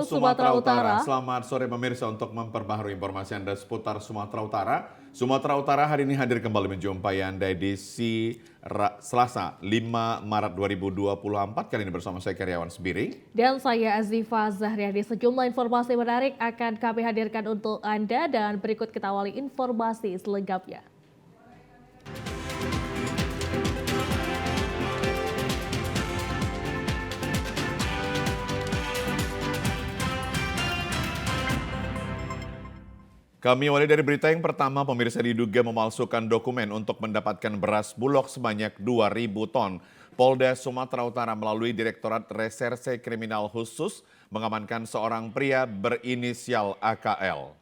Sumatera Utara. Selamat sore pemirsa, untuk memperbaharui informasi Anda seputar Sumatera Utara. Sumatera Utara hari ini hadir kembali menjumpai Anda edisi Selasa 5 Maret 2024. Kali ini bersama saya Karyawan Sebiring. Dan saya Azifa Zahriadi. Sejumlah informasi menarik akan kami hadirkan untuk Anda dan berikut kita awali informasi selengkapnya. Kami awali dari berita yang pertama, pemirsa diduga memalsukan dokumen untuk mendapatkan beras Bulog sebanyak 2.000 ton. Polda Sumatera Utara melalui Direktorat Reserse Kriminal Khusus mengamankan seorang pria berinisial AKL.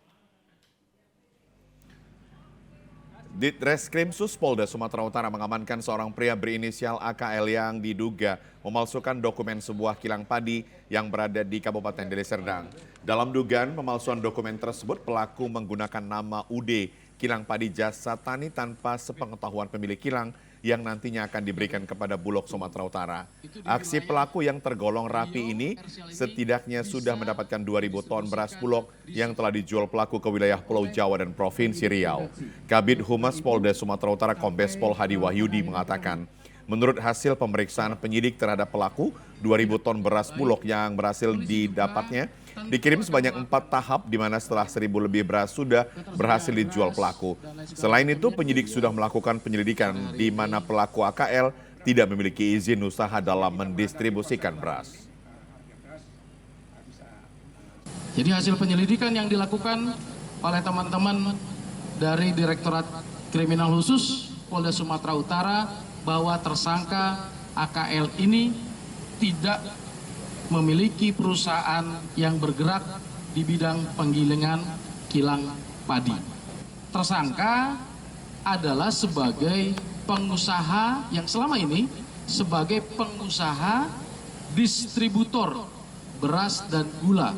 Ditreskrimsus Polda Sumatera Utara mengamankan seorang pria berinisial AKL yang diduga memalsukan dokumen sebuah kilang padi yang berada di Kabupaten Deli Serdang. Dalam dugaan pemalsuan dokumen tersebut, pelaku menggunakan nama UD Kilang Padi Jasa Tani tanpa sepengetahuan pemilik kilang yang nantinya akan diberikan kepada Bulog Sumatera Utara. Aksi pelaku yang tergolong rapi ini setidaknya sudah mendapatkan 2.000 ton beras Bulog yang telah dijual pelaku ke wilayah Pulau Jawa dan Provinsi Riau. Kabid Humas Polda Sumatera Utara Kombes Pol Hadi Wahyudi mengatakan, menurut hasil pemeriksaan penyidik terhadap pelaku, 2.000 ton beras Bulog yang berhasil didapatnya dikirim sebanyak 4 tahap, di mana setelah 1.000 lebih beras sudah berhasil dijual pelaku. Selain itu, penyidik sudah melakukan penyelidikan di mana pelaku AKL tidak memiliki izin usaha dalam mendistribusikan beras. Jadi hasil penyelidikan yang dilakukan oleh teman-teman dari Direktorat Kriminal Khusus Polda Sumatera Utara bahwa tersangka AKL ini tidak memiliki perusahaan yang bergerak di bidang penggilingan kilang padi. Tersangka adalah sebagai pengusaha yang selama ini sebagai pengusaha distributor beras dan gula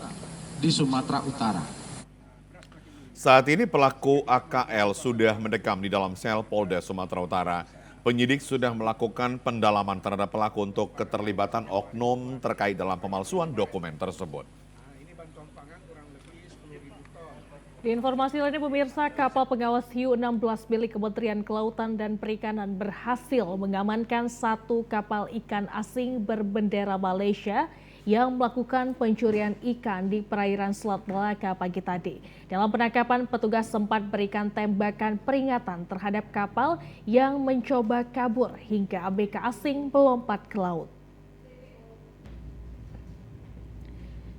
di Sumatera Utara. Saat ini pelaku AKL sudah mendekam di dalam sel Polda Sumatera Utara. Penyidik sudah melakukan pendalaman terhadap pelaku untuk keterlibatan oknum terkait dalam pemalsuan dokumen tersebut. Di informasi lainnya pemirsa, kapal pengawas hiu 16 milik Kementerian Kelautan dan Perikanan berhasil mengamankan 1 kapal ikan asing berbendera Malaysia yang melakukan pencurian ikan di perairan Selat Melaka pagi tadi. Dalam penangkapan, petugas sempat berikan tembakan peringatan terhadap kapal yang mencoba kabur hingga ABK asing melompat ke laut.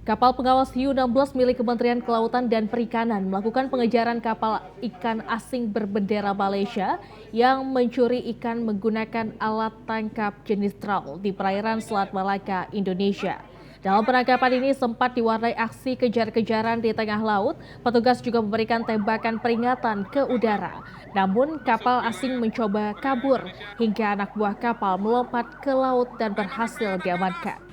Kapal pengawas hiu 16 milik Kementerian Kelautan dan Perikanan melakukan pengejaran kapal ikan asing berbendera Malaysia yang mencuri ikan menggunakan alat tangkap jenis trawl di perairan Selat Melaka, Indonesia. Dalam penangkapan ini sempat diwarnai aksi kejar-kejaran di tengah laut. Petugas juga memberikan tembakan peringatan ke udara. Namun kapal asing mencoba kabur hingga anak buah kapal melompat ke laut dan berhasil diamankan.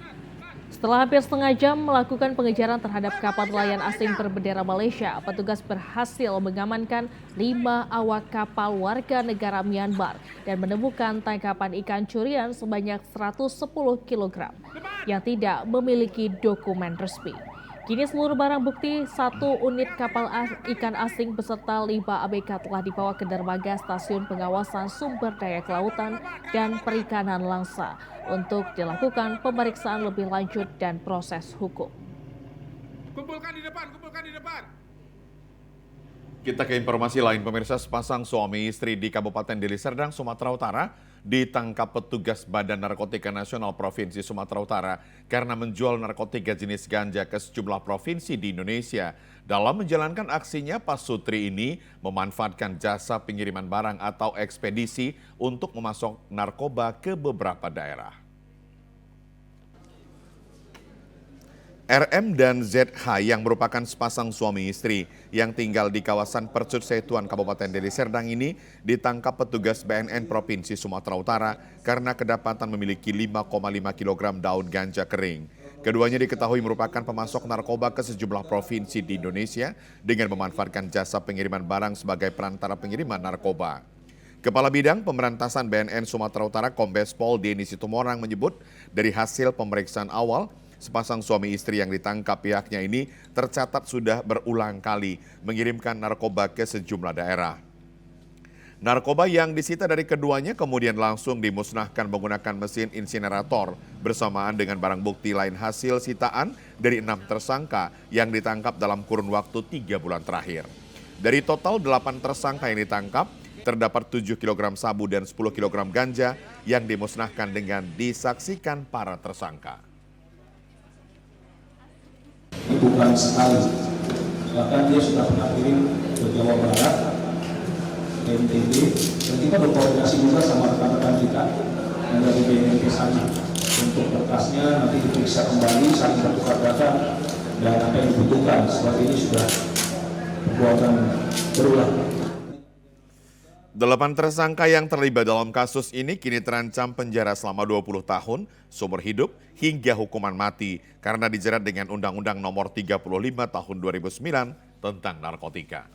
Setelah hampir setengah jam melakukan pengejaran terhadap kapal nelayan asing berbendera Malaysia, petugas berhasil mengamankan 5 awak kapal warga negara Myanmar dan menemukan tangkapan ikan curian sebanyak 110 kg yang tidak memiliki dokumen resmi. Kini seluruh barang bukti 1 unit kapal ikan asing beserta 5 ABK telah dibawa ke dermaga Stasiun Pengawasan Sumber Daya Kelautan dan Perikanan Langsa untuk dilakukan pemeriksaan lebih lanjut dan proses hukum. Kumpulkan di depan, kumpulkan di depan. Kita ke informasi lain, pemirsa. Sepasang suami istri di Kabupaten Deli Serdang, Sumatera Utara ditangkap petugas Badan Narkotika Nasional Provinsi Sumatera Utara karena menjual narkotika jenis ganja ke sejumlah provinsi di Indonesia. Dalam menjalankan aksinya, Pasutri ini memanfaatkan jasa pengiriman barang atau ekspedisi untuk memasok narkoba ke beberapa daerah. RM dan ZH yang merupakan sepasang suami istri yang tinggal di kawasan Percut Setuan Kabupaten Deli Serdang ini ditangkap petugas BNN Provinsi Sumatera Utara karena kedapatan memiliki 5,5 kg daun ganja kering. Keduanya diketahui merupakan pemasok narkoba ke sejumlah provinsi di Indonesia dengan memanfaatkan jasa pengiriman barang sebagai perantara pengiriman narkoba. Kepala Bidang Pemberantasan BNN Sumatera Utara Kombes Pol Denny Situmorang menyebut dari hasil pemeriksaan awal, Sepasang suami istri yang ditangkap pihaknya ini tercatat sudah berulang kali mengirimkan narkoba ke sejumlah daerah. Narkoba yang disita dari keduanya kemudian langsung dimusnahkan menggunakan mesin insinerator bersamaan dengan barang bukti lain hasil sitaan dari 6 tersangka yang ditangkap dalam kurun waktu 3 bulan terakhir. Dari total 8 tersangka yang ditangkap, terdapat 7 kg sabu dan 10 kg ganja yang dimusnahkan dengan disaksikan para tersangka. Bukan sekali, bahkan dia sudah pernah kirim ke Jawa Barat, NTB, dan kita berkoordinasi juga sama rekan-rekan kita yang dari BNP sana. Untuk berkasnya nanti diperiksa kembali, saling bertukar data, dan apa yang dibutuhkan. Seperti ini sudah perbuatan berulang. 8 tersangka yang terlibat dalam kasus ini kini terancam penjara selama 20 tahun, seumur hidup, hingga hukuman mati karena dijerat dengan Undang-Undang Nomor 35 Tahun 2009 tentang narkotika.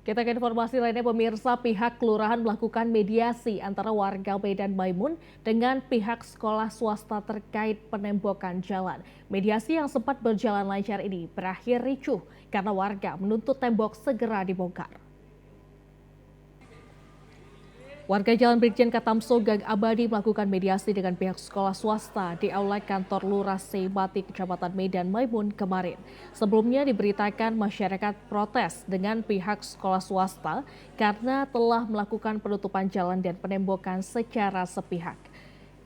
Kita ke informasi lainnya, pemirsa. Pihak kelurahan melakukan mediasi antara warga Medan Maimun dengan pihak sekolah swasta terkait penembokan jalan. Mediasi yang sempat berjalan lancar ini berakhir ricuh karena warga menuntut tembok segera dibongkar. Warga Jalan Brigjen Katamso Gang Abadi melakukan mediasi dengan pihak sekolah swasta di aula kantor Lurah Seibati, Kecamatan Medan Maimun kemarin. Sebelumnya diberitakan masyarakat protes dengan pihak sekolah swasta karena telah melakukan penutupan jalan dan penembokan secara sepihak.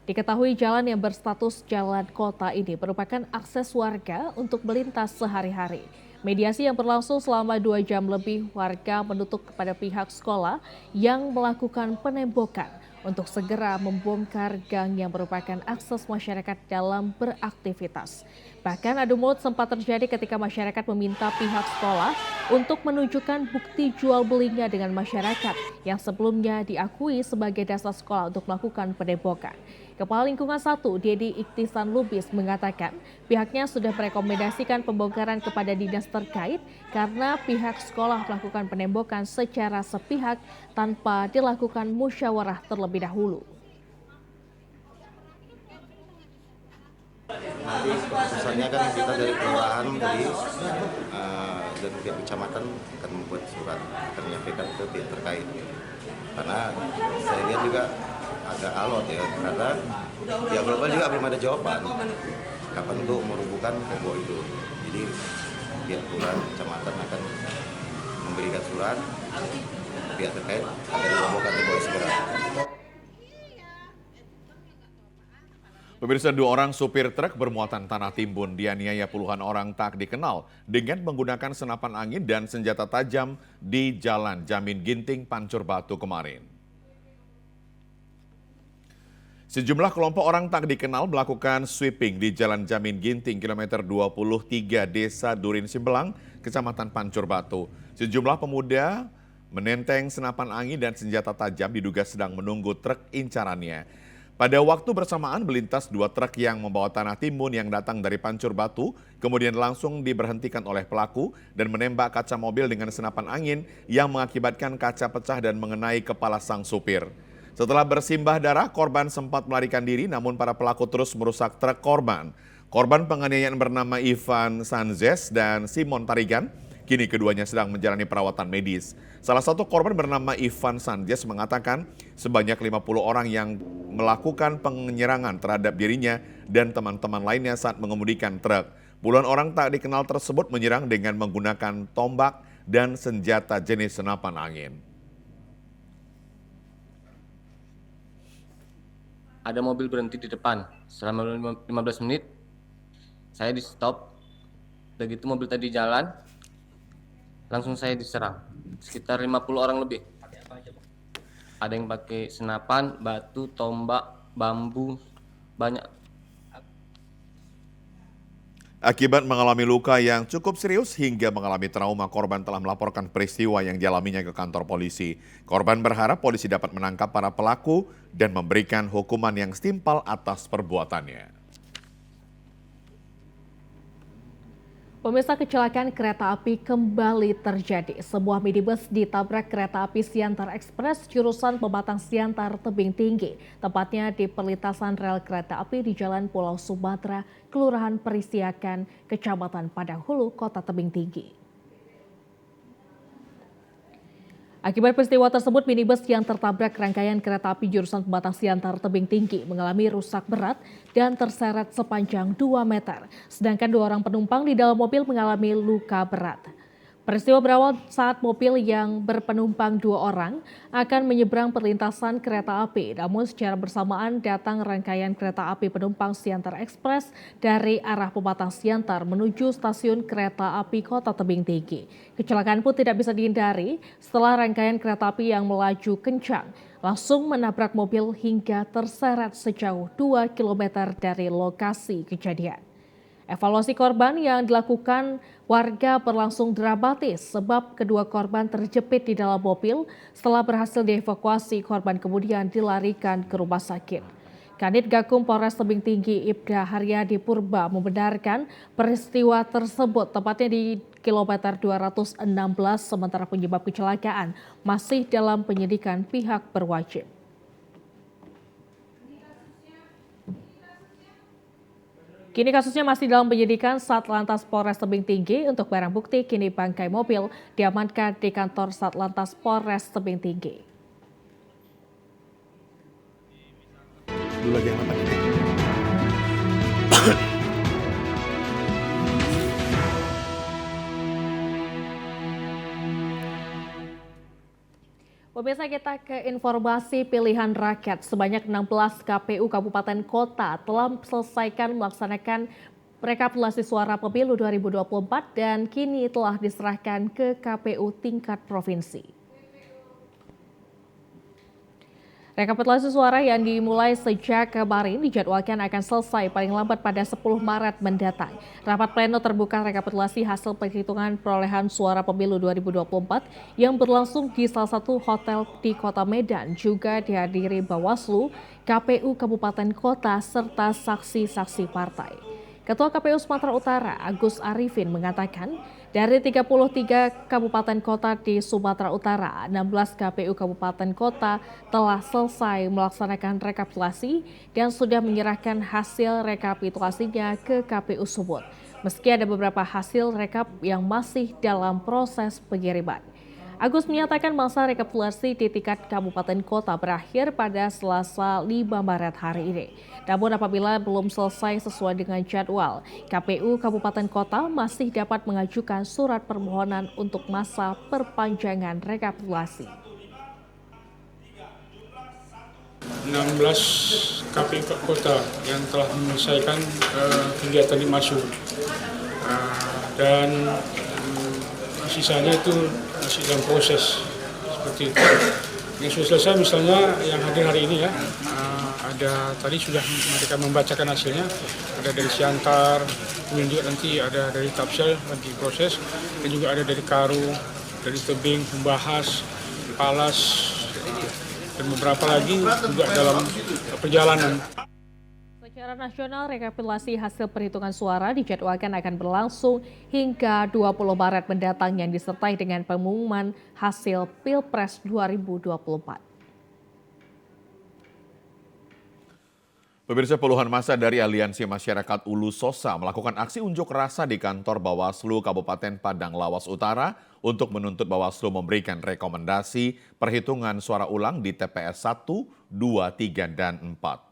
Diketahui jalan yang berstatus jalan kota ini merupakan akses warga untuk melintas sehari-hari. Mediasi yang berlangsung selama 2 jam lebih, warga menuntut kepada pihak sekolah yang melakukan penembokan untuk segera membongkar gang yang merupakan akses masyarakat dalam beraktivitas. Bahkan adu mulut sempat terjadi ketika masyarakat meminta pihak sekolah untuk menunjukkan bukti jual belinya dengan masyarakat yang sebelumnya diakui sebagai dasar sekolah untuk melakukan penembokan. Kepala Lingkungan 1, Dedi Iktisan Lubis, mengatakan pihaknya sudah merekomendasikan pembongkaran kepada dinas terkait karena pihak sekolah melakukan penembokan secara sepihak tanpa dilakukan musyawarah terlebih dahulu. Nanti keputusannya kan kita dari kelurahan tadi dan pihak kecamatan akan membuat surat, akan menyampaikan ke pihak terkait. Karena saya lihat juga agak alot ya, karena ya global juga belum ada jawaban kapan untuk merubuhkan tembok itu. Jadi pihak kelurahan kecamatan akan memberikan surat pihak terkait agar dirobohkan tembok segera. Pemirsa, 2 orang supir truk bermuatan tanah timbun dianiaya puluhan orang tak dikenal dengan menggunakan senapan angin dan senjata tajam di Jalan Jamin Ginting, Pancur Batu kemarin. Sejumlah kelompok orang tak dikenal melakukan sweeping di Jalan Jamin Ginting, kilometer 23 Desa Durin Simbelang, Kecamatan Pancur Batu. Sejumlah pemuda menenteng senapan angin dan senjata tajam diduga sedang menunggu truk incarannya. Pada waktu bersamaan melintas 2 truk yang membawa tanah timbun yang datang dari Pancur Batu, kemudian langsung diberhentikan oleh pelaku dan menembak kaca mobil dengan senapan angin yang mengakibatkan kaca pecah dan mengenai kepala sang supir. Setelah bersimbah darah, korban sempat melarikan diri, namun para pelaku terus merusak truk korban. Korban penganiayaan bernama Ivan Sanzes dan Simon Tarigan. Kini keduanya sedang menjalani perawatan medis. Salah satu korban bernama Ivan Sanjes mengatakan sebanyak 50 orang yang melakukan penyerangan terhadap dirinya dan teman-teman lainnya saat mengemudikan truk. Puluhan orang tak dikenal tersebut menyerang dengan menggunakan tombak dan senjata jenis senapan angin. Ada mobil berhenti di depan. Selama 15 menit saya di stop. Begitu mobil tadi jalan, langsung saya diserang. Sekitar 50 orang lebih. Ada yang pakai senapan, batu, tombak, bambu, banyak. Akibat mengalami luka yang cukup serius hingga mengalami trauma, korban telah melaporkan peristiwa yang dialaminya ke kantor polisi. Korban berharap polisi dapat menangkap para pelaku dan memberikan hukuman yang setimpal atas perbuatannya. Pemirsa, kecelakaan kereta api kembali terjadi. Sebuah minibus ditabrak kereta api Siantar Express jurusan Pematang Siantar Tebing Tinggi. Tepatnya di perlintasan rel kereta api di Jalan Pulau Sumatera, Kelurahan Perisiakan, Kecamatan Padang Hulu, Kota Tebing Tinggi. Akibat peristiwa tersebut, minibus yang tertabrak rangkaian kereta api jurusan Pematang Siantar Tebing Tinggi mengalami rusak berat dan terseret sepanjang 2 meter. Sedangkan 2 orang penumpang di dalam mobil mengalami luka berat. Peristiwa berawal saat mobil yang berpenumpang 2 orang akan menyeberang perlintasan kereta api. Namun secara bersamaan datang rangkaian kereta api penumpang Siantar Express dari arah Pematang Siantar menuju stasiun kereta api Kota Tebing Tinggi. Kecelakaan pun tidak bisa dihindari setelah rangkaian kereta api yang melaju kencang langsung menabrak mobil hingga terseret sejauh 2 km dari lokasi kejadian. Evaluasi korban yang dilakukan warga berlangsung dramatis sebab kedua korban terjepit di dalam mobil. Setelah berhasil dievakuasi, korban kemudian dilarikan ke rumah sakit. Kanit Gakum Polres Tebing Tinggi Ibda Haryadi Purba membenarkan peristiwa tersebut tepatnya di kilometer 216, sementara penyebab kecelakaan masih dalam penyidikan pihak berwajib. Kini kasusnya masih dalam penyidikan Satlantas Polres Tebing Tinggi. Untuk barang bukti, kini bangkai mobil diamankan di kantor Satlantas Polres Tebing Tinggi. Dulu lagi yang apa ini? Pemirsa, kita ke informasi pilihan rakyat. Sebanyak 16 KPU Kabupaten Kota telah selesaikan melaksanakan rekapitulasi suara pemilu 2024 dan kini telah diserahkan ke KPU tingkat provinsi. Rekapitulasi suara yang dimulai sejak kemarin dijadwalkan akan selesai paling lambat pada 10 Maret mendatang. Rapat pleno terbuka rekapitulasi hasil perhitungan perolehan suara pemilu 2024 yang berlangsung di salah satu hotel di Kota Medan juga dihadiri Bawaslu, KPU Kabupaten Kota serta saksi-saksi partai. Ketua KPU Sumatera Utara Agus Arifin mengatakan dari 33 kabupaten kota di Sumatera Utara, 16 KPU Kabupaten Kota telah selesai melaksanakan rekapitulasi dan sudah menyerahkan hasil rekapitulasinya ke KPU Sumut. Meski ada beberapa hasil rekap yang masih dalam proses pengiriman. Agus menyatakan masa rekapitulasi di tingkat kabupaten kota berakhir pada Selasa 5 Maret hari ini. Namun apabila belum selesai sesuai dengan jadwal, KPU Kabupaten Kota masih dapat mengajukan surat permohonan untuk masa perpanjangan rekapitulasi. 16 KPU Kota yang telah menyelesaikan kegiatan dimaksud dan sisanya itu masih dalam proses seperti itu. Yang sudah selesai misalnya yang hadir hari ini ya, ada tadi sudah mereka membacakan hasilnya, ada dari Siantar, kemudian juga nanti ada dari Tapsel nanti proses, dan juga ada dari Karu, dari Tebing, Membahas, Palas, dan beberapa lagi juga dalam perjalanan. Secara nasional, rekapitulasi hasil perhitungan suara dijadwalkan akan berlangsung hingga 20 Maret mendatang yang disertai dengan pengumuman hasil Pilpres 2024. Pemirsa, puluhan massa dari Aliansi Masyarakat Ulu Sosa melakukan aksi unjuk rasa di kantor Bawaslu Kabupaten Padang Lawas Utara untuk menuntut Bawaslu memberikan rekomendasi perhitungan suara ulang di TPS 1, 2, 3, dan 4.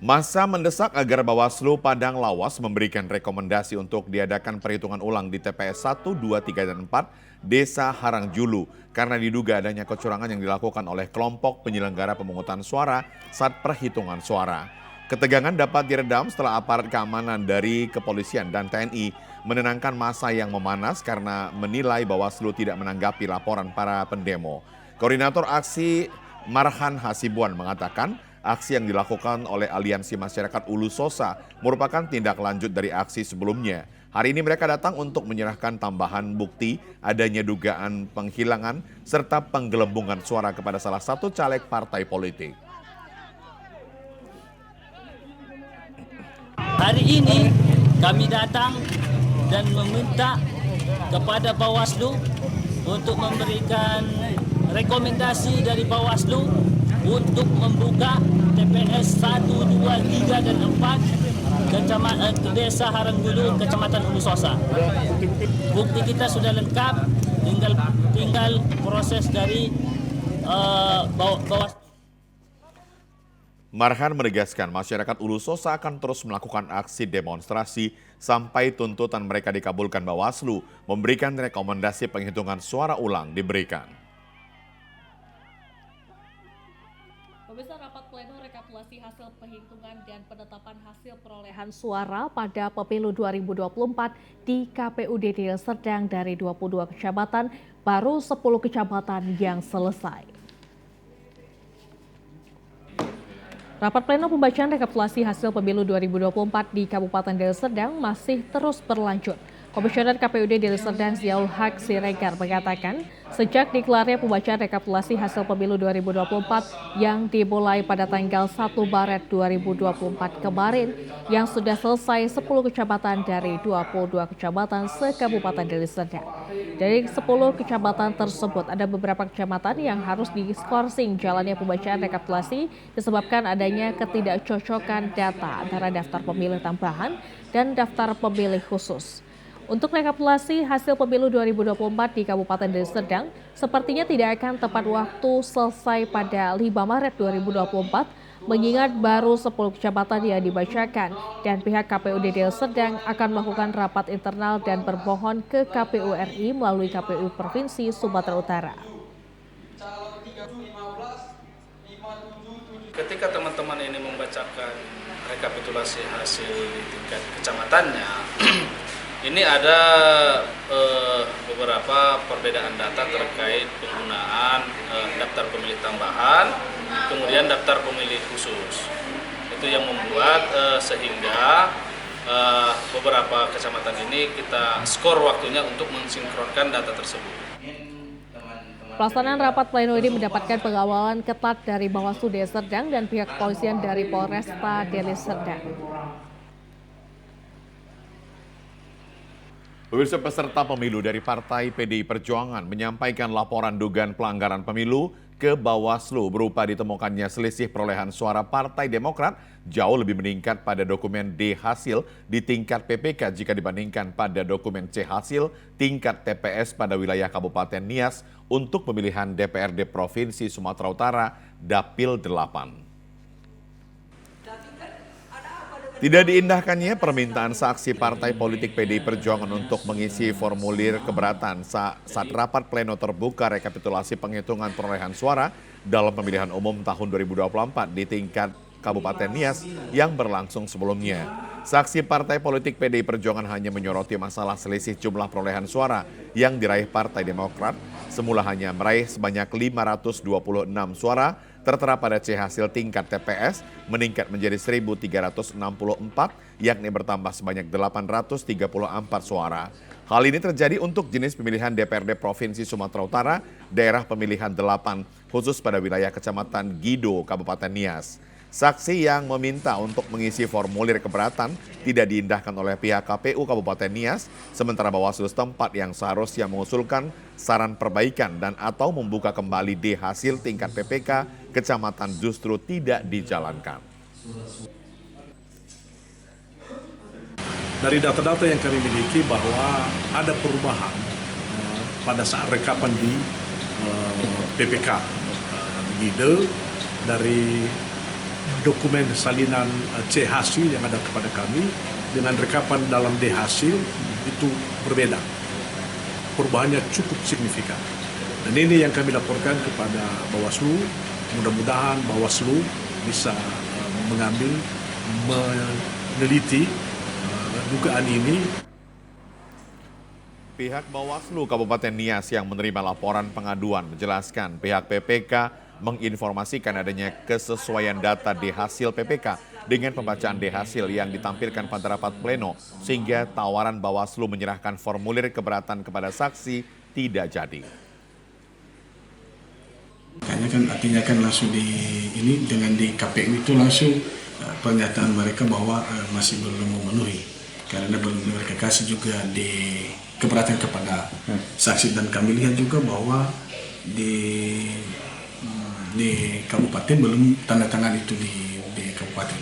Massa mendesak agar Bawaslu Padang Lawas memberikan rekomendasi untuk diadakan perhitungan ulang di TPS 1, 2, 3, dan 4 Desa Harangjulu karena diduga adanya kecurangan yang dilakukan oleh kelompok penyelenggara pemungutan suara saat perhitungan suara. Ketegangan dapat diredam setelah aparat keamanan dari kepolisian dan TNI menenangkan massa yang memanas karena menilai Bawaslu tidak menanggapi laporan para pendemo. Koordinator aksi Marhan Hasibuan mengatakan aksi yang dilakukan oleh Aliansi Masyarakat Ulu Sosa merupakan tindak lanjut dari aksi sebelumnya. Hari ini mereka datang untuk menyerahkan tambahan bukti adanya dugaan penghilangan serta penggelembungan suara kepada salah satu caleg partai politik. hari ini kami datang dan meminta kepada Bawaslu untuk memberikan rekomendasi dari Bawaslu untuk membuka TPS 1, 2, 3, dan 4 Desa Haranggulu, Kecamatan Hulu Sosa. Bukti kita sudah lengkap, tinggal proses dari Bawaslu. Marhan menegaskan masyarakat Hulu Sosa akan terus melakukan aksi demonstrasi sampai tuntutan mereka dikabulkan Bawaslu, memberikan rekomendasi penghitungan suara ulang diberikan. Pemirsa, rapat pleno rekapitulasi hasil penghitungan dan penetapan hasil perolehan suara pada Pemilu 2024 di KPUD Deli Serdang dari 22 kecamatan, baru 10 kecamatan yang selesai. Rapat pleno pembacaan rekapitulasi hasil Pemilu 2024 di Kabupaten Deli Serdang masih terus berlanjut. Komisioner KPUD Deli Serdang Ziaul Haq Siregar mengatakan, sejak digelarnya pembacaan rekapitulasi hasil Pemilu 2024 yang dimulai pada tanggal 1 Maret 2024 kemarin, yang sudah selesai 10 kecamatan dari 22 kecamatan se-Kabupaten Deli Serdang. Dari 10 kecamatan tersebut, ada beberapa kecamatan yang harus diskorsing jalannya pembacaan rekapitulasi disebabkan adanya ketidakcocokan data antara daftar pemilih tambahan dan daftar pemilih khusus. Untuk rekapitulasi hasil Pemilu 2024 di Kabupaten Deli Serdang, sepertinya tidak akan tepat waktu selesai pada 5 Maret 2024, mengingat baru 10 kecamatan yang dibacakan, dan pihak KPUD Deli Serdang akan melakukan rapat internal dan bermohon ke KPU RI melalui KPU Provinsi Sumatera Utara. Ketika teman-teman ini membacakan rekapitulasi hasil di tingkat kecamatannya, ini ada beberapa perbedaan data terkait penggunaan daftar pemilih tambahan, kemudian daftar pemilih khusus. Itu yang membuat sehingga beberapa kecamatan ini kita skor waktunya untuk mensinkronkan data tersebut. Pelaksanaan rapat pleno ini mendapatkan pengawalan ketat dari Bawaslu Deli Serdang dan pihak kepolisian dari Polresta Deli Serdang. Pemirsa, peserta pemilu dari Partai PDI Perjuangan menyampaikan laporan dugaan pelanggaran pemilu ke Bawaslu berupa ditemukannya selisih perolehan suara Partai Demokrat jauh lebih meningkat pada dokumen D hasil di tingkat PPK jika dibandingkan pada dokumen C hasil tingkat TPS pada wilayah Kabupaten Nias untuk pemilihan DPRD Provinsi Sumatera Utara Dapil 8. Tidak diindahkannya permintaan saksi partai politik PDI Perjuangan untuk mengisi formulir keberatan saat rapat pleno terbuka rekapitulasi penghitungan perolehan suara dalam pemilihan umum tahun 2024 di tingkat Kabupaten Nias yang berlangsung sebelumnya. Saksi partai politik PDI Perjuangan hanya menyoroti masalah selisih jumlah perolehan suara yang diraih Partai Demokrat, semula hanya meraih sebanyak 526 suara, tertera pada C hasil tingkat TPS meningkat menjadi 1.364, yakni bertambah sebanyak 834 suara. Hal ini terjadi untuk jenis pemilihan DPRD Provinsi Sumatera Utara, daerah pemilihan 8, khusus pada wilayah Kecamatan Gido, Kabupaten Nias. Saksi yang meminta untuk mengisi formulir keberatan tidak diindahkan oleh pihak KPU Kabupaten Nias, sementara Bawaslu setempat yang seharusnya mengusulkan saran perbaikan dan atau membuka kembali D hasil tingkat PPK kecamatan justru tidak dijalankan. Dari data-data yang kami miliki bahwa ada perubahan pada saat rekapan di PPK Gido dari dokumen salinan C hasil yang ada kepada kami dengan rekapan dalam D hasil itu berbeda. Perubahannya cukup signifikan. Dan ini yang kami laporkan kepada Bawaslu. Mudah-mudahan Bawaslu bisa mengambil, meneliti dugaan ini. Pihak Bawaslu Kabupaten Nias yang menerima laporan pengaduan menjelaskan pihak PPK menginformasikan adanya kesesuaian data D hasil PPK dengan pembacaan D hasil yang ditampilkan pada rapat pleno, sehingga tawaran Bawaslu menyerahkan formulir keberatan kepada saksi tidak jadi. Kayaknya kan artinya kan langsung di ini dengan di KPU itu langsung pernyataan mereka bahwa masih belum memenuhi, karena belum mereka kasih juga di keberatan kepada saksi, dan kami lihat juga bahwa di kabupaten belum tanda tangan itu di kabupaten.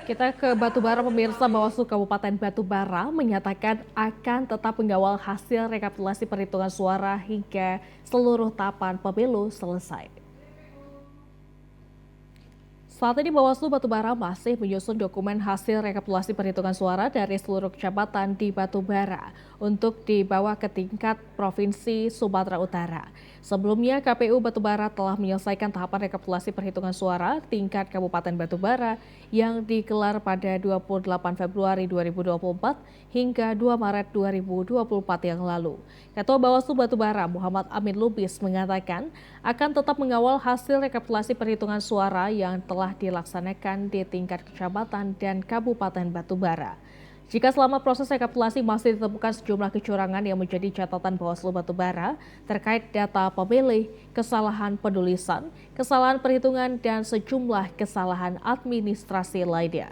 Kita ke Batubara, pemirsa. Bawaslu Kabupaten Batubara menyatakan akan tetap mengawal hasil rekapitulasi perhitungan suara hingga seluruh tahapan pemilu selesai. Saat ini Bawaslu Batubara masih menyusun dokumen hasil rekapitulasi perhitungan suara dari seluruh kecamatan di Batubara untuk dibawa ke tingkat Provinsi Sumatera Utara. Sebelumnya KPU Batubara telah menyelesaikan tahapan rekapitulasi perhitungan suara tingkat Kabupaten Batubara yang digelar pada 28 Februari 2024 hingga 2 Maret 2024 yang lalu. Ketua Bawaslu Batubara Muhammad Amin Lubis mengatakan akan tetap mengawal hasil rekapitulasi perhitungan suara yang telah dilaksanakan di tingkat kecamatan dan Kabupaten Batubara. Jika selama proses rekapitulasi masih ditemukan sejumlah kecurangan yang menjadi catatan Bawaslu Batubara terkait data pemilih, kesalahan penulisan, kesalahan perhitungan, dan sejumlah kesalahan administrasi lainnya.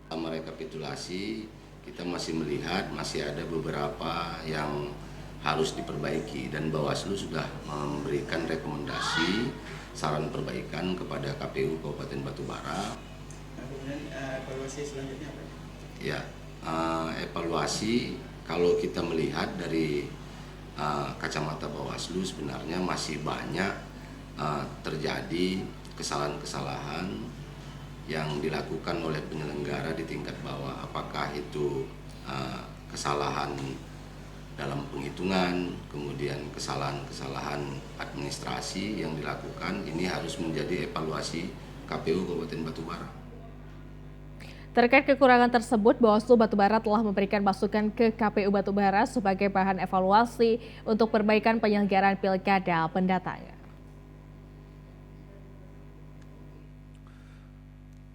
Selama rekapitulasi, kita masih melihat masih ada beberapa yang harus diperbaiki, dan Bawaslu sudah memberikan rekomendasi saran perbaikan kepada KPU Kabupaten Batubara. Evaluasi selanjutnya apa? Ya, evaluasi kalau kita melihat dari kacamata Bawaslu sebenarnya masih banyak terjadi kesalahan-kesalahan yang dilakukan oleh penyelenggara di tingkat bawah. Apakah itu kesalahan dalam penghitungan, kemudian kesalahan-kesalahan administrasi yang dilakukan, ini harus menjadi evaluasi KPU Kabupaten Batubara. Terkait kekurangan tersebut, Bawaslu Batubara telah memberikan masukan ke KPU Batubara sebagai bahan evaluasi untuk perbaikan penyelenggaraan pilkada mendatang.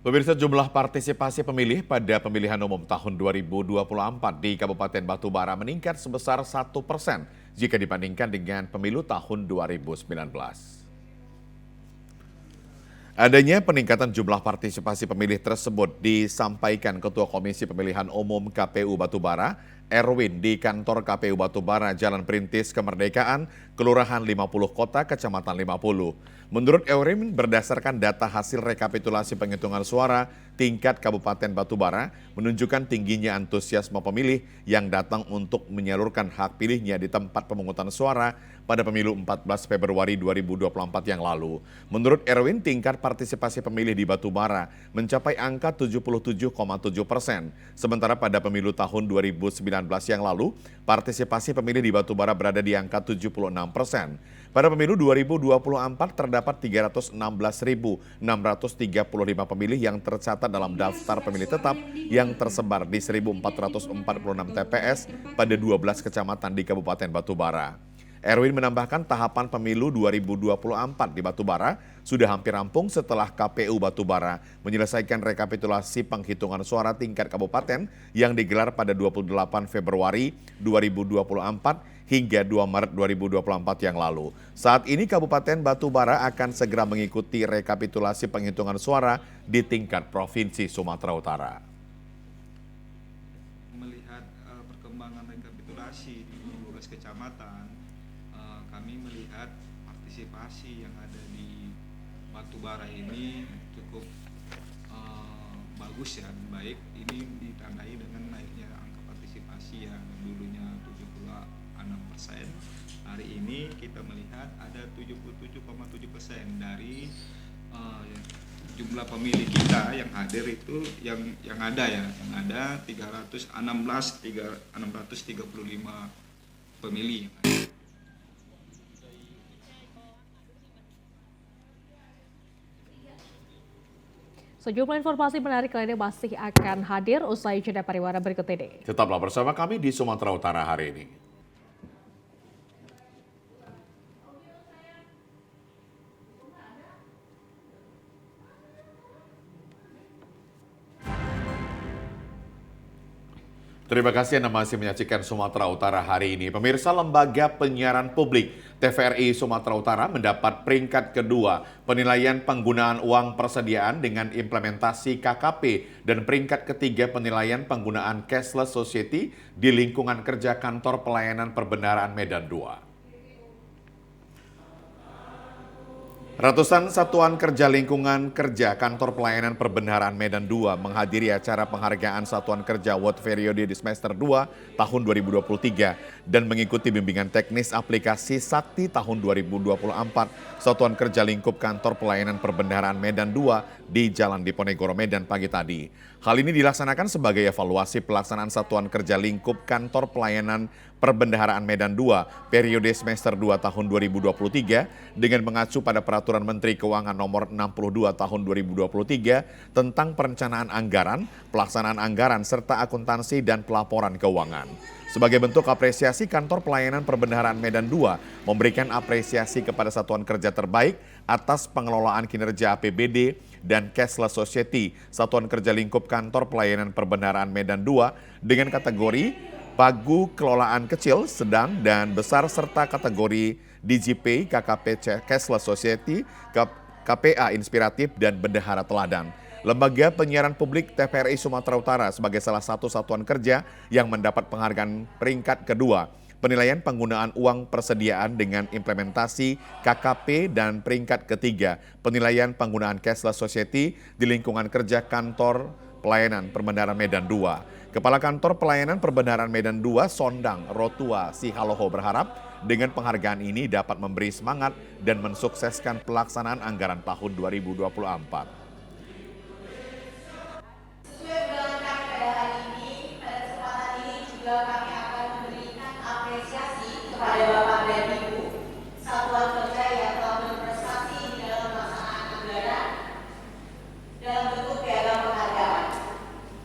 Pemirsa, jumlah partisipasi pemilih pada pemilihan umum tahun 2024 di Kabupaten Batubara meningkat sebesar 1% jika dibandingkan dengan pemilu tahun 2019. Adanya peningkatan jumlah partisipasi pemilih tersebut disampaikan Ketua Komisi Pemilihan Umum KPU Batubara, Erwin, di kantor KPU Batubara, Jalan Perintis Kemerdekaan, Kelurahan 50 Kota, Kecamatan 50. Menurut Erwin, berdasarkan data hasil rekapitulasi penghitungan suara tingkat Kabupaten Batubara menunjukkan tingginya antusiasme pemilih yang datang untuk menyalurkan hak pilihnya di tempat pemungutan suara pada pemilu 14 Februari 2024 yang lalu. Menurut Erwin, tingkat partisipasi pemilih di Batubara mencapai angka 77,7%. Sementara pada pemilu tahun 2019 yang lalu, partisipasi pemilih di Batubara berada di angka 76%. Pada pemilu 2024 terdapat 316.635 pemilih yang tercatat dalam daftar pemilih tetap yang tersebar di 1.446 TPS pada 12 kecamatan di Kabupaten Batubara. Erwin menambahkan tahapan pemilu 2024 di Batubara sudah hampir rampung setelah KPU Batubara menyelesaikan rekapitulasi penghitungan suara tingkat kabupaten yang digelar pada 28 Februari 2024 hingga 2 Maret 2024 yang lalu. Saat ini Kabupaten Batubara akan segera mengikuti rekapitulasi penghitungan suara di tingkat Provinsi Sumatera Utara. Melihat perkembangan rekapitulasi di 12 kecamatan, kami melihat partisipasi yang ada di Batubara ini cukup bagus ya, baik. Ini ditandai dengan naiknya angka partisipasi yang dulunya 76%. Hari ini kita melihat ada 77,7% dari jumlah pemilih kita yang hadir itu yang ada 335 pemilih. Sejumlah informasi menarik lainnya masih akan hadir usai jeda pariwara berikut ini. Tetaplah bersama kami di Sumatera Utara hari ini. Terima kasih Anda masih menyaksikan Sumatera Utara hari ini. Pemirsa, Lembaga Penyiaran Publik TVRI Sumatera Utara mendapat peringkat kedua penilaian penggunaan uang persediaan dengan implementasi KKP dan peringkat ketiga penilaian penggunaan cashless society di lingkungan kerja Kantor Pelayanan Perbendaharaan Medan II. Ratusan satuan kerja lingkungan kerja Kantor Pelayanan Perbendaharaan Medan II menghadiri acara penghargaan Satuan Kerja Award periode di semester 2 tahun 2023 dan mengikuti bimbingan teknis aplikasi Sakti tahun 2024 Satuan Kerja Lingkup Kantor Pelayanan Perbendaharaan Medan II di Jalan Diponegoro Medan pagi tadi. Hal ini dilaksanakan sebagai evaluasi pelaksanaan Satuan Kerja Lingkup Kantor Pelayanan Perbendaharaan Medan II periode semester 2 tahun 2023 dengan mengacu pada Peraturan Menteri Keuangan Nomor 62 Tahun 2023 tentang perencanaan anggaran, pelaksanaan anggaran, serta akuntansi dan pelaporan keuangan. Sebagai bentuk apresiasi, Kantor Pelayanan Perbendaharaan Medan II memberikan apresiasi kepada satuan kerja terbaik atas pengelolaan kinerja APBD dan Cashless Society Satuan Kerja Lingkup Kantor Pelayanan Perbendaharaan Medan II dengan kategori Pagu Kelolaan Kecil, Sedang, dan Besar serta kategori DigiPay, KKP Cashless Society, KPA Inspiratif, dan Bendahara Teladan. Lembaga Penyiaran Publik TVRI Sumatera Utara sebagai salah satu satuan kerja yang mendapat penghargaan peringkat kedua. Penilaian penggunaan uang persediaan dengan implementasi KKP dan peringkat ketiga. Penilaian penggunaan Cashless Society di lingkungan kerja Kantor Pelayanan Perbendaharaan Medan II. Kepala Kantor Pelayanan Perbendaharaan Medan II, Sondang Rotua Sihaloho berharap dengan penghargaan ini dapat memberi semangat dan mensukseskan pelaksanaan anggaran tahun 2024. Sesuai dengan kami pada hari ini, pada kesempatan ini juga kami akan memberikan apresiasi kepada Bapak dan Ibu Satuan Kerja yang telah berprestasi di dalam pelaksanaan anggaran dalam bentuk piagam penghargaan.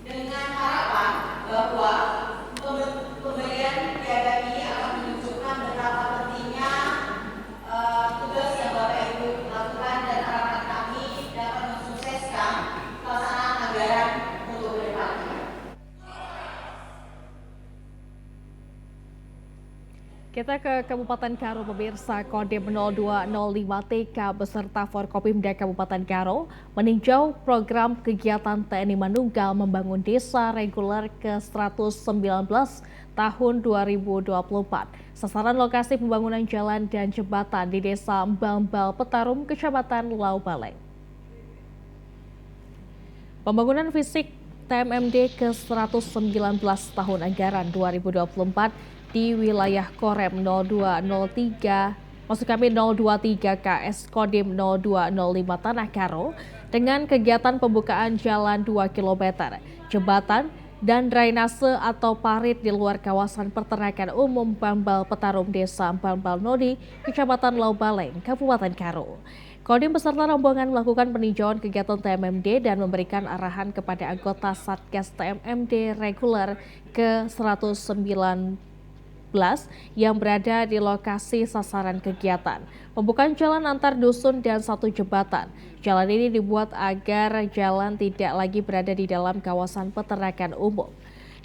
Dengan harapan bahwa pemberian piagam ini akan menunjukkan betapa pentingnya tugas yang Bapak Ibu lakukan dan harapan kami dapat mensukseskan pelaksanaan anggaran untuk berdepannya. Kita ke Kabupaten Karo, pemirsa. Kodim 0205 TK beserta Forkopimda Kabupaten Karo meninjau program kegiatan TNI Manunggal membangun desa reguler ke-119 tahun 2024. Sasaran lokasi pembangunan jalan dan jembatan di Desa Mbambal Petarum, Kecamatan Laubaleng. Pembangunan fisik TMMD ke-119 tahun anggaran 2024 di wilayah Korem 0203, maksud kami 023 KS Kodim 0205 Tanah Karo dengan kegiatan pembukaan jalan 2 km, jembatan, dan drainase atau parit di luar kawasan peternakan umum Mbambal Petarum Desa Mbambal Nodi, Kecamatan Laubaleng, Kabupaten Karo. Kodim beserta rombongan melakukan peninjauan kegiatan TMMD dan memberikan arahan kepada anggota Satgas TMMD reguler ke-119 yang berada di lokasi sasaran kegiatan. Pembukaan jalan antar dusun dan satu jembatan. Jalan ini dibuat agar jalan tidak lagi berada di dalam kawasan peternakan umum.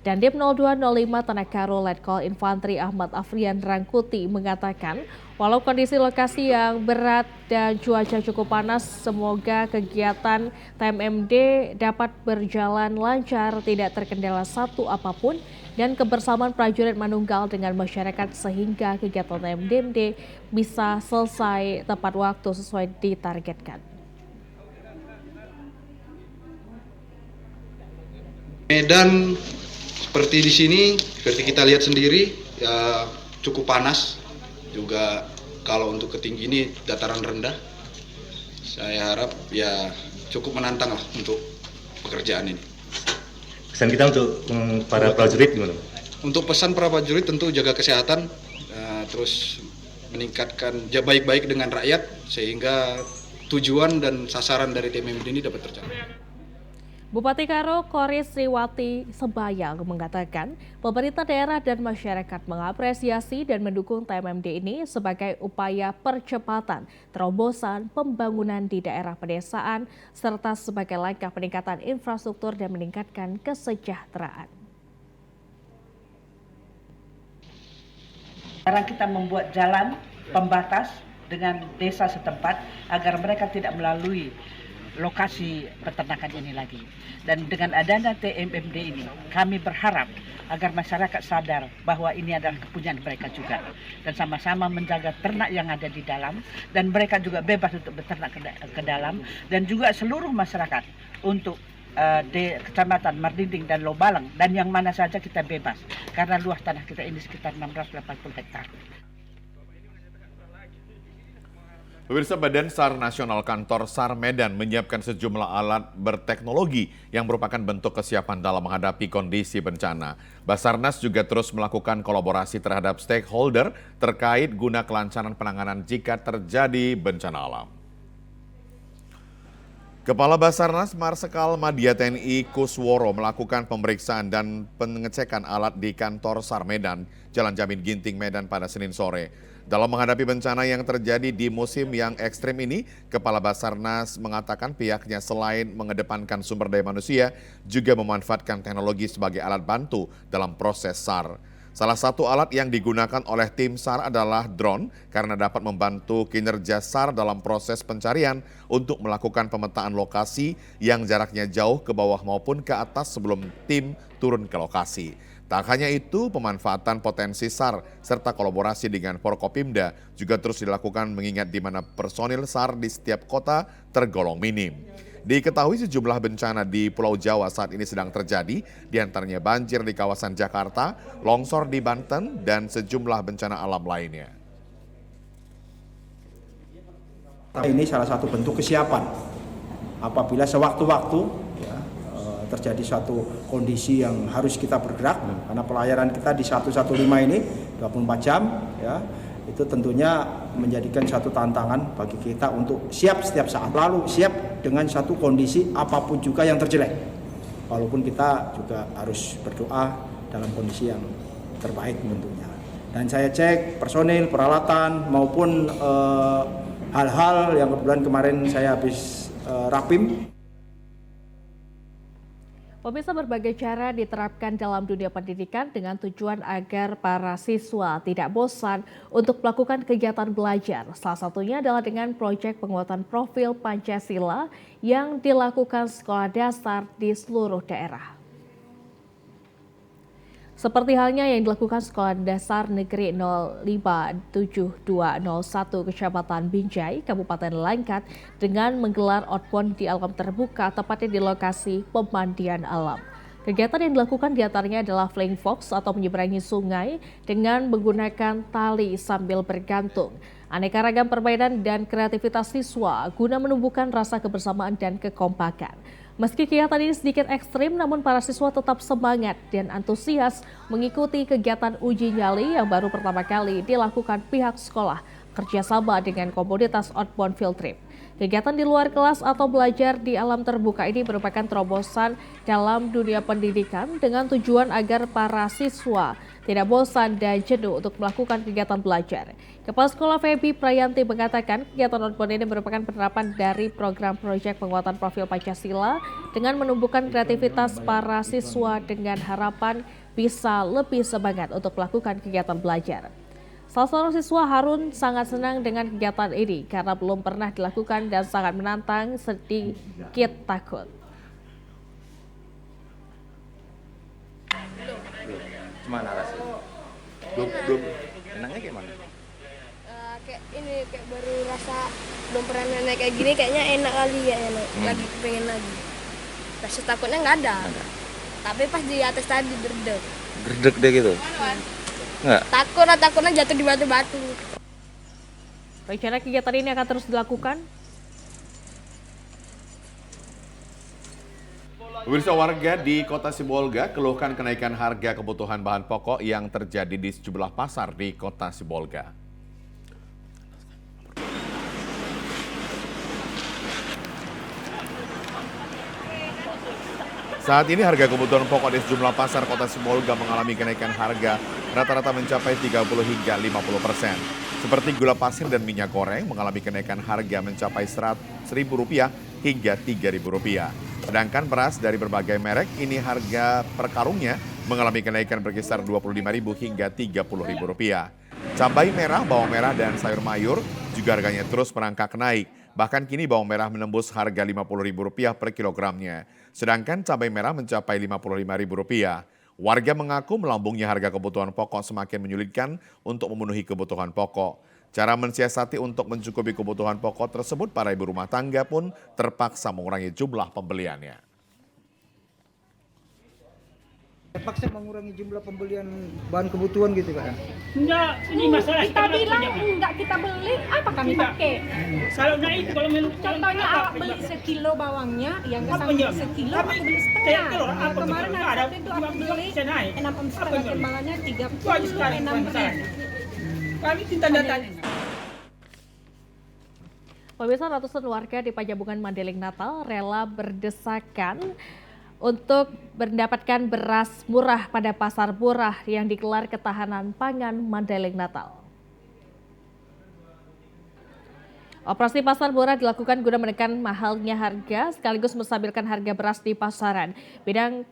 Dandim 0205 Tanah Karo Letkol Infantri Ahmad Afrian Rangkuti mengatakan, walau kondisi lokasi yang berat dan cuaca cukup panas, semoga kegiatan TMMD dapat berjalan lancar, tidak terkendala satu apapun, dan kebersamaan prajurit Manunggal dengan masyarakat sehingga kegiatan TMMD bisa selesai tepat waktu sesuai ditargetkan. Medan seperti di sini, seperti kita lihat sendiri, ya cukup panas. Juga kalau untuk ketinggi ini dataran rendah. Saya harap ya cukup menantang lah untuk pekerjaan ini. Pesan kita untuk para prajurit gimana? Untuk pesan para prajurit tentu jaga kesehatan, terus meningkatkan baik-baik dengan rakyat sehingga tujuan dan sasaran dari TMMD ini dapat tercapai. Bupati Karo Koris Sriwati Sembayang mengatakan pemerintah daerah dan masyarakat mengapresiasi dan mendukung TMMD ini sebagai upaya percepatan terobosan pembangunan di daerah pedesaan serta sebagai langkah peningkatan infrastruktur dan meningkatkan kesejahteraan. Sekarang kita membuat jalan pembatas dengan desa setempat agar mereka tidak melalui lokasi peternakan ini lagi. Dan dengan adanya TMMD ini, kami berharap agar masyarakat sadar bahwa ini adalah kepunyaan mereka juga. Dan sama-sama menjaga ternak yang ada di dalam, dan mereka juga bebas untuk beternak ke dalam, dan juga seluruh masyarakat untuk di Kecamatan Mardinding dan Lobalang, dan yang mana saja kita bebas, karena luas tanah kita ini sekitar 680 hektar. Pemirsa, Badan SAR Nasional Kantor SAR Medan menyiapkan sejumlah alat berteknologi yang merupakan bentuk kesiapan dalam menghadapi kondisi bencana. Basarnas juga terus melakukan kolaborasi terhadap stakeholder terkait guna kelancaran penanganan jika terjadi bencana alam. Kepala Basarnas Marsikal Madya TNI Kusworo melakukan pemeriksaan dan pengecekan alat di kantor SAR Medan, Jalan Jamin Ginting, Medan pada Senin sore. Dalam menghadapi bencana yang terjadi di musim yang ekstrim ini, Kepala Basarnas mengatakan pihaknya selain mengedepankan sumber daya manusia, juga memanfaatkan teknologi sebagai alat bantu dalam proses SAR. Salah satu alat yang digunakan oleh tim SAR adalah drone karena dapat membantu kinerja SAR dalam proses pencarian untuk melakukan pemetaan lokasi yang jaraknya jauh ke bawah maupun ke atas sebelum tim turun ke lokasi. Tak hanya itu, pemanfaatan potensi SAR serta kolaborasi dengan Forkopimda juga terus dilakukan mengingat di mana personil SAR di setiap kota tergolong minim. Diketahui sejumlah bencana di Pulau Jawa saat ini sedang terjadi, diantaranya banjir di kawasan Jakarta, longsor di Banten, dan sejumlah bencana alam lainnya. Ini salah satu bentuk kesiapan apabila sewaktu-waktu terjadi suatu kondisi yang harus kita bergerak, karena pelayaran kita di 115 ini 24 jam ya. Itu tentunya menjadikan satu tantangan bagi kita untuk siap setiap saat, lalu siap dengan satu kondisi apapun juga yang terjelek. Walaupun kita juga harus berdoa dalam kondisi yang terbaik tentunya. Dan saya cek personil, peralatan maupun hal-hal yang kebetulan kemarin saya habis rapim. Pemirsa, berbagai cara diterapkan dalam dunia pendidikan dengan tujuan agar para siswa tidak bosan untuk melakukan kegiatan belajar. Salah satunya adalah dengan proyek penguatan profil Pancasila yang dilakukan sekolah dasar di seluruh daerah. Seperti halnya yang dilakukan Sekolah Dasar Negeri 057201 Kecamatan Binjai, Kabupaten Langkat dengan menggelar outbound di alam terbuka tepatnya di lokasi pemandian alam. Kegiatan yang dilakukan diantaranya adalah flying fox atau menyeberangi sungai dengan menggunakan tali sambil bergantung. Aneka ragam permainan dan kreativitas siswa guna menumbuhkan rasa kebersamaan dan kekompakan. Meski kegiatan ini sedikit ekstrim, namun para siswa tetap semangat dan antusias mengikuti kegiatan uji nyali yang baru pertama kali dilakukan pihak sekolah kerjasama dengan komunitas outbound field trip. Kegiatan di luar kelas atau belajar di alam terbuka ini merupakan terobosan dalam dunia pendidikan dengan tujuan agar para siswa tidak bosan dan jenuh untuk melakukan kegiatan belajar. Kepala Sekolah Febi Prayanti mengatakan kegiatan outbound ini merupakan penerapan dari program proyek penguatan profil Pancasila dengan menumbuhkan kreativitas para siswa dengan harapan bisa lebih semangat untuk melakukan kegiatan belajar. Salah seorang siswa, Harun, sangat senang dengan kegiatan ini karena belum pernah dilakukan dan sangat menantang, sedikit takut. Gimana rasanya? Belum. Enaknya kayak mana? Kayak baru rasa belum pernah naik kayak gini, kayaknya enak kali ya, lagi pengen lagi. Rasa takutnya nggak ada. Tapi pas di atas tadi berdek. Gerdek deh gitu? Nggak? Takutnya jatuh di batu-batu. Rencana kegiatan ini akan terus dilakukan. Pemirsa, warga di Kota Sibolga keluhkan kenaikan harga kebutuhan bahan pokok yang terjadi di sejumlah pasar di Kota Sibolga. Saat ini harga kebutuhan pokok di sejumlah pasar Kota Sibolga mengalami kenaikan harga rata-rata mencapai 30 hingga 50%. Seperti gula pasir dan minyak goreng mengalami kenaikan harga mencapai Rp100.000 hingga Rp3.000. Sedangkan beras dari berbagai merek ini harga per karungnya mengalami kenaikan berkisar Rp25.000 hingga Rp30.000. Cabai merah, bawang merah, dan sayur mayur juga harganya terus merangkak naik. Bahkan kini bawang merah menembus harga Rp50.000 per kilogramnya. Sedangkan cabai merah mencapai Rp55.000. Warga mengaku melambungnya harga kebutuhan pokok semakin menyulitkan untuk memenuhi kebutuhan pokok. Cara mensiasati untuk mencukupi kebutuhan pokok tersebut, para ibu rumah tangga pun terpaksa mengurangi jumlah pembeliannya. Terpaksa mengurangi jumlah pembelian bahan kebutuhan gitu kan? Enggak, ini masalah kita bilang enggak kita beli, apa kami pakai? Kalau naik, kalau contohnya awak beli sekilo bawangnya, yang nggak sampai sekilo, aku beli setengah. Kemarin hari Sabtu itu aku beli 6 setengah, timbangannya 36. Kami tinta datanya. Pemirsa, ratusan warga di Pajabungan Mandailing Natal rela berdesakan untuk mendapatkan beras murah pada pasar murah yang digelar Ketahanan Pangan Mandailing Natal. Operasi pasar murah dilakukan guna menekan mahalnya harga sekaligus menstabilkan harga beras di pasaran. Bidang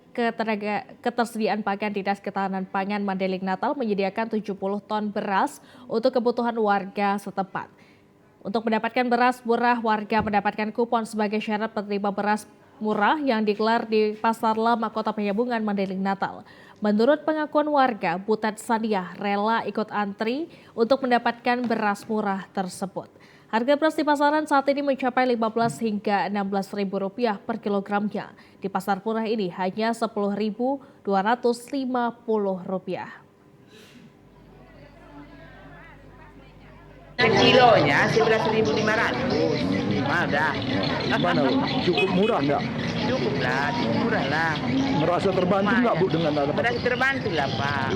ketersediaan pangan Dinas Ketahanan Pangan Mandailing Natal menyediakan 70 ton beras untuk kebutuhan warga setempat. Untuk mendapatkan beras murah, warga mendapatkan kupon sebagai syarat penerima beras murah yang digelar di Pasar Lama Kota Pajabungan Mandailing Natal. Menurut pengakuan warga, Butet Saniah rela ikut antri untuk mendapatkan beras murah tersebut. Harga beras di pasaran saat ini mencapai Rp15 hingga Rp16.000 per kilogramnya. Di pasar murah ini hanya Rp10.250. Kilonya 11.500. Ada. Gimana Bu? Cukup murah nggak? Cukup lah, cukup murah lah. Merasa terbantu nggak Bu dengan ada? Merasa terbantu lah Pak.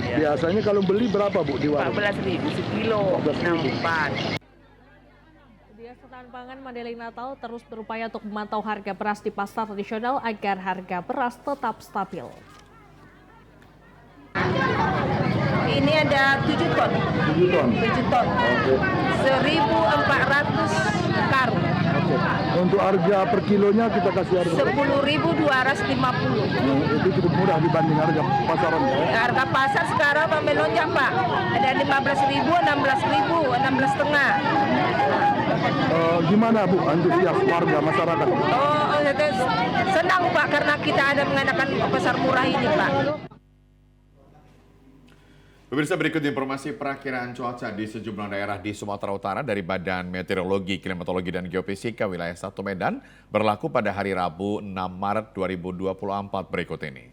Ya. Biasanya kalau beli berapa Bu di warung? 14.000 sekilo, 64. Dinas Ketahanan Pangan Mandailing Natal terus berupaya untuk memantau harga beras di pasar tradisional agar harga beras tetap stabil. Ini ada 7 ton. 7 ton? 7 ton. 1.400 karung. Untuk harga per kilonya kita kasih harga 10.250. Itu cukup murah dibanding harga pasaran. Harga pasar sekarang Pak melonjak Pak. Ada 15.000, 16.000, 16,5. Gimana Bu antusias warga masyarakat? Senang Pak karena kita ada mengadakan pasar murah ini Pak. Pemirsa, berikut informasi perakiraan cuaca di sejumlah daerah di Sumatera Utara dari Badan Meteorologi, Klimatologi, dan Geofisika wilayah 1 Medan berlaku pada hari Rabu 6 Maret 2024 berikut ini.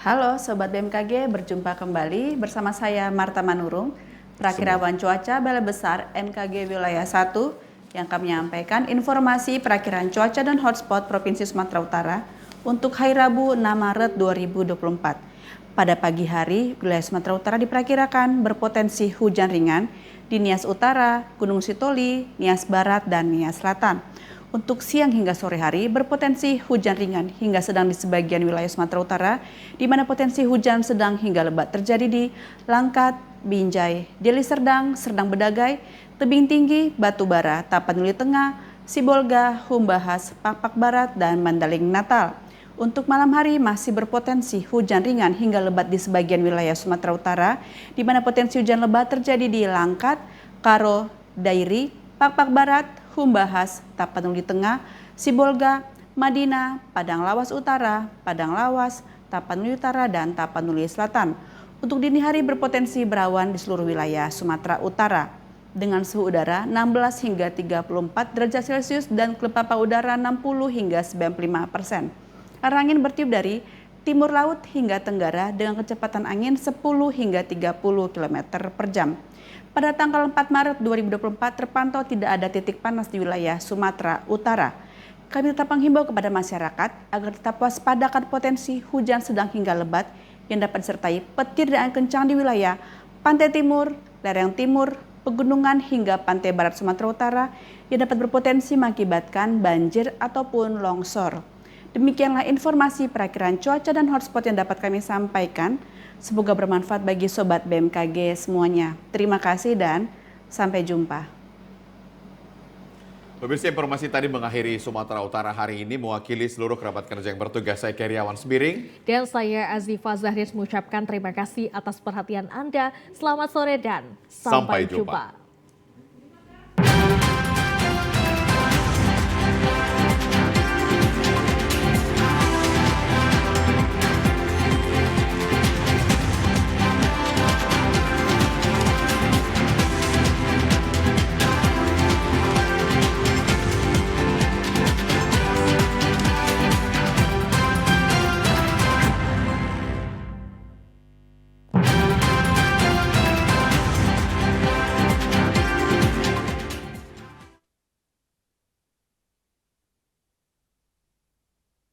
Halo Sobat BMKG, berjumpa kembali bersama saya Marta Manurung, perakirawan cuaca Balai Besar MKG wilayah 1 yang akan menyampaikan informasi perakiraan cuaca dan hotspot Provinsi Sumatera Utara untuk hari Rabu 6 Maret 2024. Pada pagi hari, wilayah Sumatera Utara diperkirakan berpotensi hujan ringan di Nias Utara, Gunung Sitoli, Nias Barat, dan Nias Selatan. Untuk siang hingga sore hari berpotensi hujan ringan hingga sedang di sebagian wilayah Sumatera Utara, di mana potensi hujan sedang hingga lebat terjadi di Langkat, Binjai, Deli Serdang, Serdang Bedagai, Tebing Tinggi, Batubara, Tapanuli Tengah, Sibolga, Humbahas, Pakpak Barat, dan Mandailing Natal. Untuk malam hari masih berpotensi hujan ringan hingga lebat di sebagian wilayah Sumatera Utara, di mana potensi hujan lebat terjadi di Langkat, Karo, Dairi, Pakpak Barat, Humbahas, Tapanuli Tengah, Sibolga, Madinah, Padang Lawas Utara, Padang Lawas, Tapanuli Utara, dan Tapanuli Selatan. Untuk dini hari berpotensi berawan di seluruh wilayah Sumatera Utara dengan suhu udara 16 hingga 34 derajat Celcius dan kelepatan udara 60 hingga 95%. Arah angin bertiup dari timur laut hingga tenggara dengan kecepatan angin 10 hingga 30 km per jam. Pada tanggal 4 Maret 2024 terpantau tidak ada titik panas di wilayah Sumatera Utara. Kami tetap menghimbau kepada masyarakat agar tetap waspada akan potensi hujan sedang hingga lebat yang dapat disertai petir dan angin kencang di wilayah pantai timur, lereng timur, pegunungan hingga pantai barat Sumatera Utara yang dapat berpotensi mengakibatkan banjir ataupun longsor. Demikianlah informasi perakiraan cuaca dan hotspot yang dapat kami sampaikan. Semoga bermanfaat bagi Sobat BMKG semuanya. Terima kasih dan sampai jumpa. Pemirsa, informasi tadi mengakhiri Sumatera Utara hari ini. Mewakili seluruh kerabat kerja yang bertugas, saya Keriawan Sembiring. Dan saya Azifa Zahris mengucapkan terima kasih atas perhatian Anda. Selamat sore dan sampai jumpa.